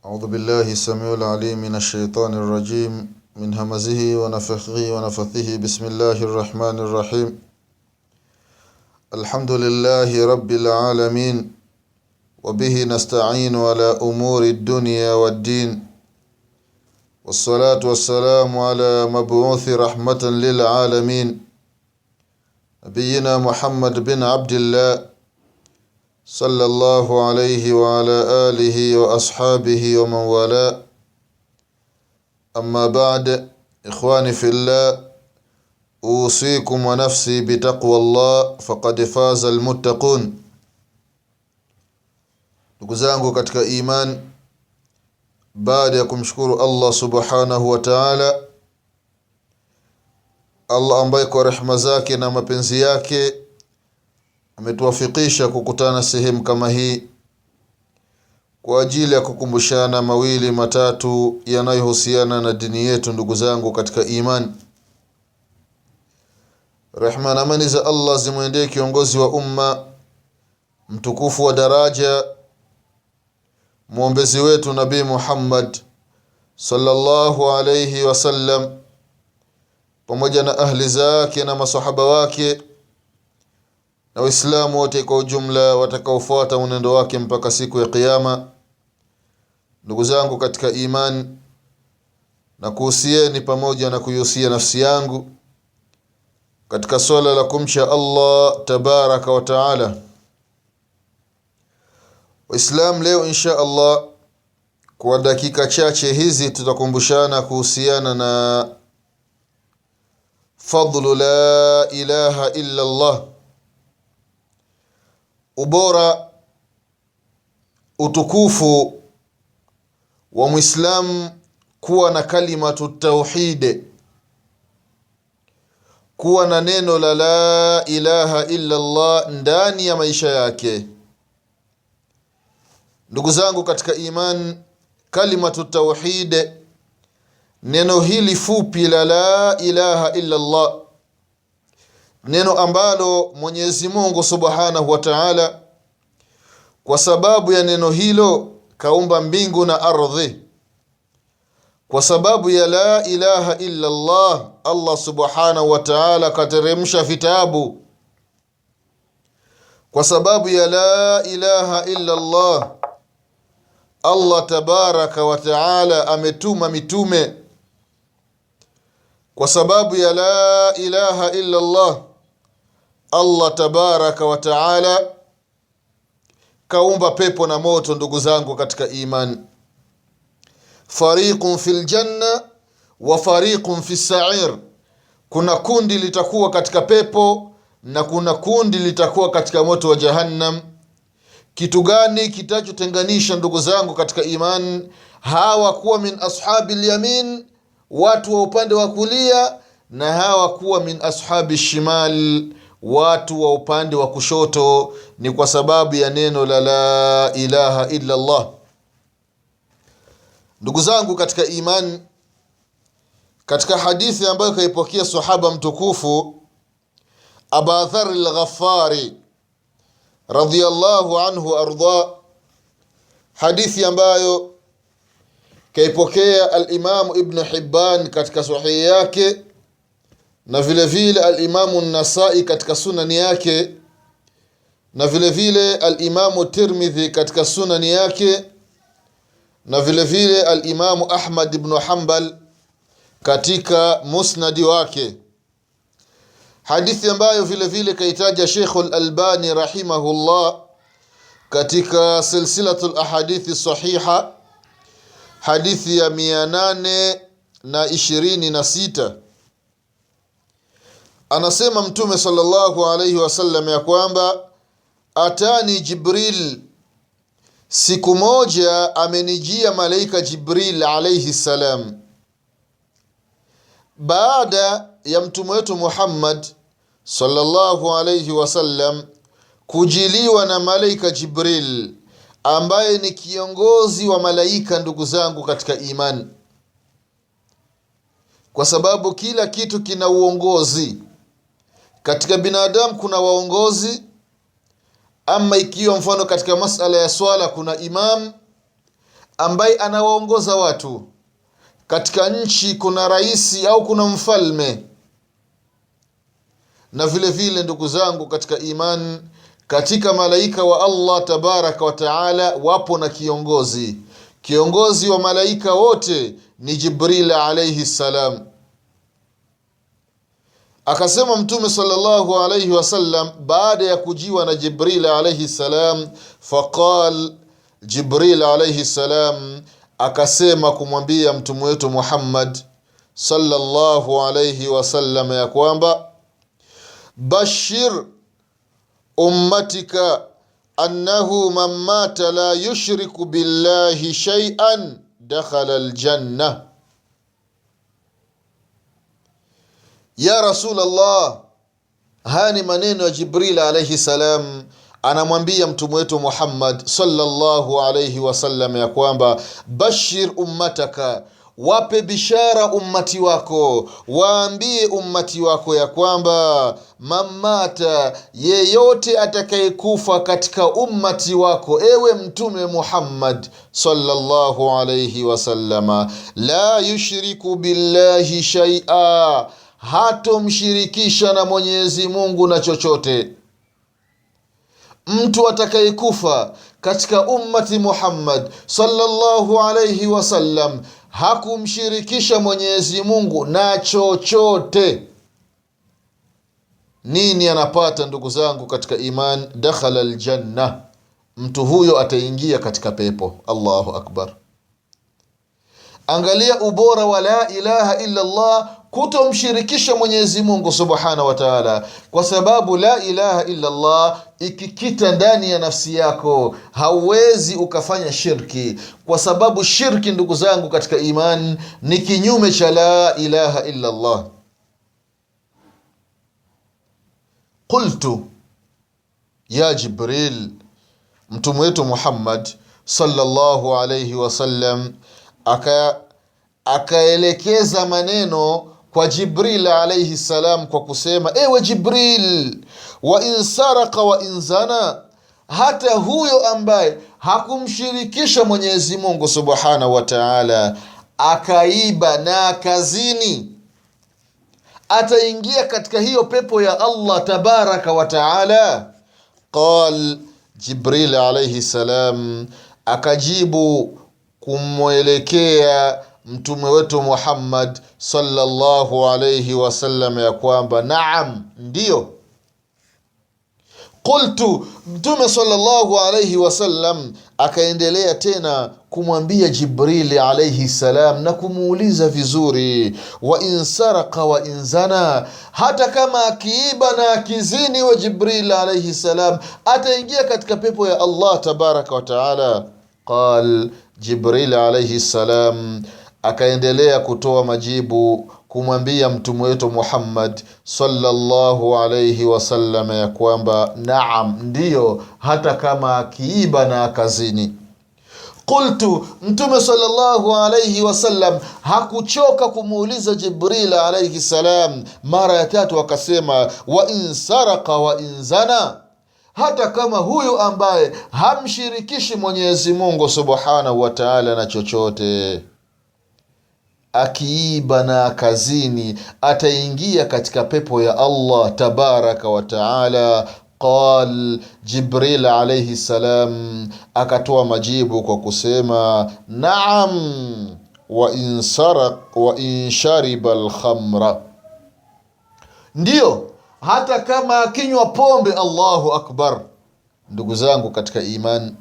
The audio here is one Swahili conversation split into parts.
أعوذ بالله السميع العليم من الشيطان الرجيم من همزه ونفخه ونفثه بسم الله الرحمن الرحيم الحمد لله رب العالمين وبه نستعين على أمور الدنيا والدين والصلاة والسلام على مبعوث رحمة للعالمين نبينا محمد بن عبد الله صلى الله عليه وعلى آله وأصحابه ومن والاه أما بعد إخواني في الله أوصيكم ونفسي بتقوى الله فقد فاز المتقون. Ndugu zangu katika iman, baada ya kumshukuru Allah subhanahu wa ta'ala, Allah ambaye kwa rehema zake na mapenzi yake ametuwafikisha kukutana sehemu kama hii kwa ajili ya kukumbushana mawili matatu yanayohusiana na dini yetu. Ndugu zangu katika iman, rehema na amani za Allah zimwendee kiongozi wa umma, mtukufu wa daraja, muombezi wetu Nabii Muhammad sallallahu alayhi wasallam, pamoja na ahli zake na masahaba wake na Waislamu wote kwa ujumla watakaofuata mwenendo wake mpaka siku ya kiyama. Ndugu zangu katika iman, na kuhusieni pamoja na kuihusia nafsi yangu katika swala la kumcha Allah tabaraka wa taala. Waislam, leo insha Allah kwa dakika chache hizi tutakumbushana kuhusiana na fadlu la ilaha illa Allah, ubora, utukufu wa Muislam kuwa na kalimatu tauhid, kuwa na neno la ilaha illa Allah ndani ya maisha yake. Ndugu zangu katika iman, kalimatu tauhid, neno hili fupi la ilaha illa Allah, neno ambalo Mwenyezi Mungu Subhanahu wa Ta'ala kwa sababu ya neno hilo kaumba mbingu na ardhi. Kwa sababu ya la ilaha illa Allah, Allah Subhanahu wa Ta'ala kateremsha vitabu. Kwa sababu ya la ilaha illa Allah, Allah tabaraka wa Ta'ala ametuma mitume. Kwa sababu ya la ilaha illa Allah, Allah tabaraka wa ta'ala kaumba pepo na moto. Ndugu zangu katika iman, fariqun fil janna wa fariqun fis sa'ir, kuna kundi litakuwa katika pepo na kuna kundi litakuwa katika moto wa jahannam. Kitu gani kitachotenganisha ndugu zangu katika iman hawa kuwa min ashabil yamin, watu wa upande wa kulia, na hawa kuwa min ashabi shimal, watu wa upande wa kushoto? Ni kwa sababu ya neno la ilaha illa Allah. Ndugu zangu katika iman, katika hadithi ambayo kaipokea sahaba mtukufu Abu Dharr al-Ghaffari radhiyallahu anhu arda, hadithi ambayo kaipokea al-Imam Ibn Hibban katika sahihi yake, na vile vile al-Imam an-Nasa'i katika sunani yake, na vile vile al-Imam Tirmidhi katika sunani yake, na vile vile al-Imam Ahmad ibn Hanbal katika musnadi wake. Hadithi ambayo vile vile kaitaja Sheikh al-Albani rahimahullah katika silsilatul ahadithi sahiha, hadithi ya 826. Anasema Mtume sallallahu alayhi wasallam ya kwamba atani Jibril, siku moja amenijia malaika Jibril alayhi salam. Baada ya mtume wetu Muhammad sallallahu alayhi wasallam kujiliwa na malaika Jibril ambaye ni kiongozi wa malaika. Ndugu zangu katika imani, kwa sababu kila kitu kina uongozi. Katika binadamu kuna waongozi, ama ikiwa mfano katika masala ya swala kuna imam, ambaye anawaongoza watu katika nchi, kuna rais au kuna mfalme. Na vile vile ndugu zangu katika imani, katika malaika wa Allah tabaraka wa taala wapo na kiongozi. Kiongozi wa malaika wote ni Jibril alayhi salam. Akasema Mtume sallallahu alayhi wasallam baada ya kujiwa na Jibril alayhi salam, faqal Jibril alayhi salam akasema kumwambia mtume wetu Muhammad sallallahu alayhi wasallam ya kwamba bashir ummatika annahu man mata la yushriku billahi shay'an dakhala aljanna. Ya Rasulullah, hani maneno ya Jibril alayhi salam anamwambia mtume wetu Muhammad sallallahu alayhi wasallam ya kwamba bashir ummataka, wape bishara ummati wako, waambie ummati wako ya kwamba mamata, yeyote atakayekufa katika ummati wako ewe mtume Muhammad sallallahu alayhi wasallama, la yushriku billahi shay'a, hatomshirikisha na Mwenyezi Mungu na chochote. Mtu atakayekufa katika ummati Muhammad sallallahu alayhi wasallam hakumshirikisha Mwenyezi Mungu na chochote, nini anapata ndugu zangu katika iman? Dakhala aljanna, mtu huyo ataingia katika pepo. Allahu akbar. Angalia ubora wa la ilaha illa Allah, kutomshirikisha Mwenyezi Mungu subhanahu wa ta'ala, kwa sababu la ilaha illa Allah ikikita ndani ya nafsi yako hauwezi ukafanya shirki, kwa sababu shirki ndugu zangu katika imani ni kinyume cha la ilaha illa Allah. Qultu ya Jibril, mtume wetu Muhammad sallallahu alayhi wasallam akaelekeza maneno kwa Jibril alayhi salam kwa kusema, ewe Jibril, wa in saraka wa in zana, hata huyo ambaye hakumshirikisha Mwenyezi Mungu subhanahu wa ta'ala akaiba na akazini, ataingia katika hiyo pepo ya Allah tabaraka wa ta'ala. Qal Jibril alayhi salam akajibu kumwelekea mtume wetu Muhammad sallallahu alayhi wasallam ya kwamba naam, ndiyo. Qultu, mtume sallallahu alayhi wasallam akaendelea tena kumwambia Jibril alayhi salam na kumuuliza vizuri, wa in saraka wa in zana, hata kama akiiba na akizini wa Jibril alayhi salam ataingia katika pepo ya Allah tabaraka wa taala. Qal Jibril alayhi salam akaendelea kutoa majibu kumwambia mtume wetu Muhammad sallallahu alayhi wasallam ya kwamba naam, ndiyo, hata kama akiiba na akazini. Qultu, mtume sallallahu alayhi wasallam hakuchoka kumuuliza Jibril alayhi salam mara ya tatu, akasema wa in saraka wa in zana, hata kama huyu ambaye hamshirikishi Mwenyezi Mungu subhanahu wa ta'ala na chochote, akiiba na akazini ataingia katika pepo ya Allah tabaraka wa ta'ala. Qal Jibril alayhi salam akatoa majibu kwa kusema naam, wa in saraq wa in shariba al-khamra, ndiyo, hata kama akinywa pombe. Allahu akbar. Ndugu zangu katika iman,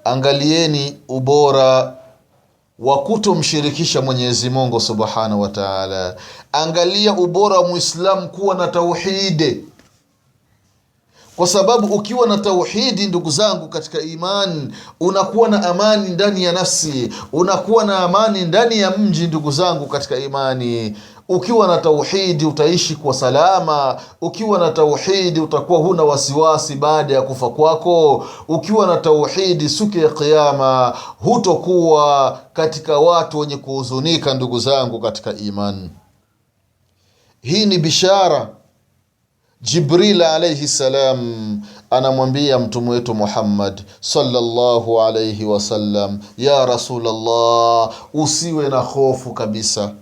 angalieni ubora wa kutomshirikisha Mwenyezi Mungu subhanahu wa ta'ala. Angalia ubora wa Muislamu kuwa na tauhidi, kwa sababu ukiwa na tauhidi ndugu zangu katika imani unakuwa na amani ndani ya nafsi, unakuwa na amani ndani ya mji. Ndugu zangu katika imani, ukiwa na tauhidi utaishi kwa salama. Ukiwa na tauhidi utakuwa huna wasiwasi baada ya kufa kwako. Ukiwa na tauhidi siku ya kiyama hutokuwa katika watu wenye kuhuzunika. Ndugu zangu katika imani, hii ni bishara Jibril alayhi salam anamwambia mtume wetu Muhammad sallallahu alayhi wasallam, ya Rasulullah, usiwe na hofu kabisa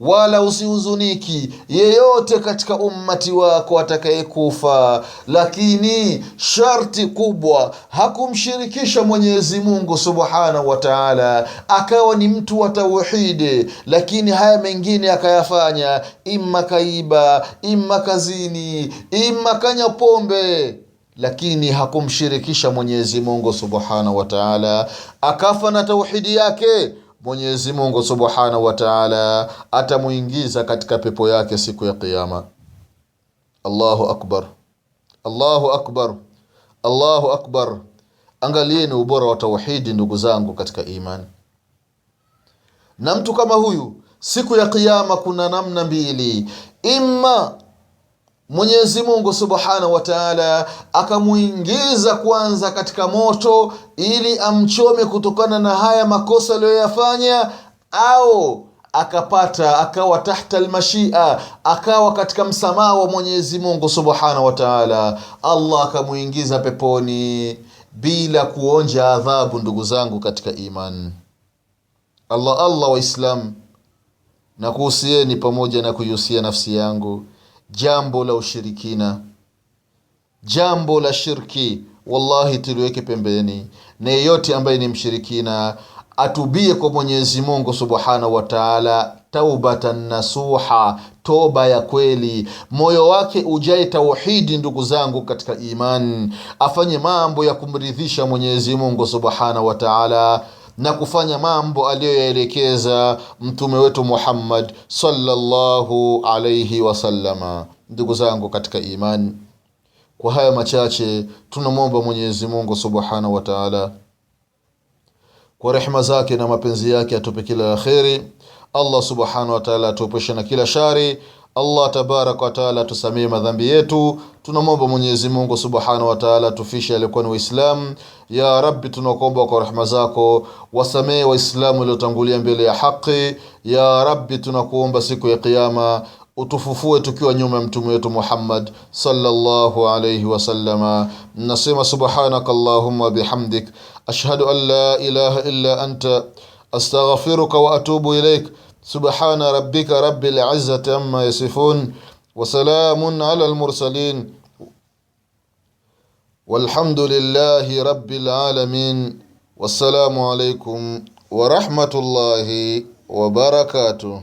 wala usihuzuniki yeyote katika ummati wako atakayekufa, lakini sharti kubwa hakumshirikisha Mwenyezi Mungu Subhanahu wa Ta'ala, akawa ni mtu wa tauhidi, lakini haya mengine akayafanya, imma kaiba, imma kazini, imma kanya pombe, lakini hakumshirikisha Mwenyezi Mungu Subhanahu wa Ta'ala, akafa na tauhidi yake, Mwenyezi Mungu Subhanahu wa Ta'ala atamuingiza katika pepo yake siku ya kiyama. Allahu akbar, Allahu akbar, Allahu akbar. Angalieni ubora wa tauhidi ndugu zangu katika imani. Na mtu kama huyu siku ya kiyama kuna namna mbili, imma Mwenyezi Mungu Subhanahu wa Ta'ala akamuingiza kwanza katika moto ili amchome kutokana na haya makosa aliyoyafanya, au akawa tahta almashia, akawa katika msamaha wa Mwenyezi Mungu Subhanahu wa Ta'ala, Allah akamuingiza peponi bila kuonja adhabu. Ndugu zangu katika imani, Allah Waislamu, na kuhusieni pamoja na kuihusia nafsi yangu jambo la ushirikina, jambo la shirki, wallahi tuliweke pembeni, na yeyote ambaye ni mshirikina atubie kwa Mwenyezi Mungu Subhanahu wa Ta'ala taubatan nasuha, toba ya kweli, moyo wake ujae tauhidi. Ndugu zangu katika imani, afanye mambo ya kumridhisha Mwenyezi Mungu Subhanahu wa Ta'ala na kufanya mambo aliyoyaelekeza mtume wetu Muhammad sallallahu alayhi wasallama. Ndugu zangu katika imani, kwa haya machache tunamwomba Mwenyezi Mungu Subhanahu wa Ta'ala kwa rehema zake na mapenzi yake atupe kila kheri. Allah Subhanahu wa Ta'ala atuepushe na kila shari. Allah tabaraka wa Ta'ala tusamee madhambi yetu. Tunamwomba Mwenyezi Mungu Subhanahu wa Ta'ala tufishe alikuwa ni Uislamu. Ya Rabbi, tunakuomba kwa rehema zako wasamee Waislamu waliotangulia mbele ya haki. Ya Rabbi, tunakuomba siku ya kiyama utufufue tukiwa nyuma ya mtume wetu Muhammad sallallahu alayhi wasallama. Nasema subhanaka Allahumma bihamdik, ashhadu an la ilaha illa anta, astaghfiruka wa atubu ilaik. Subhana rabbika rabbil izzati amma yasifun, wa salamun ala al-mursalin, walhamdulillahi rabbil alamin. Wassalamu alaykum wa rahmatullahi wa barakatuh.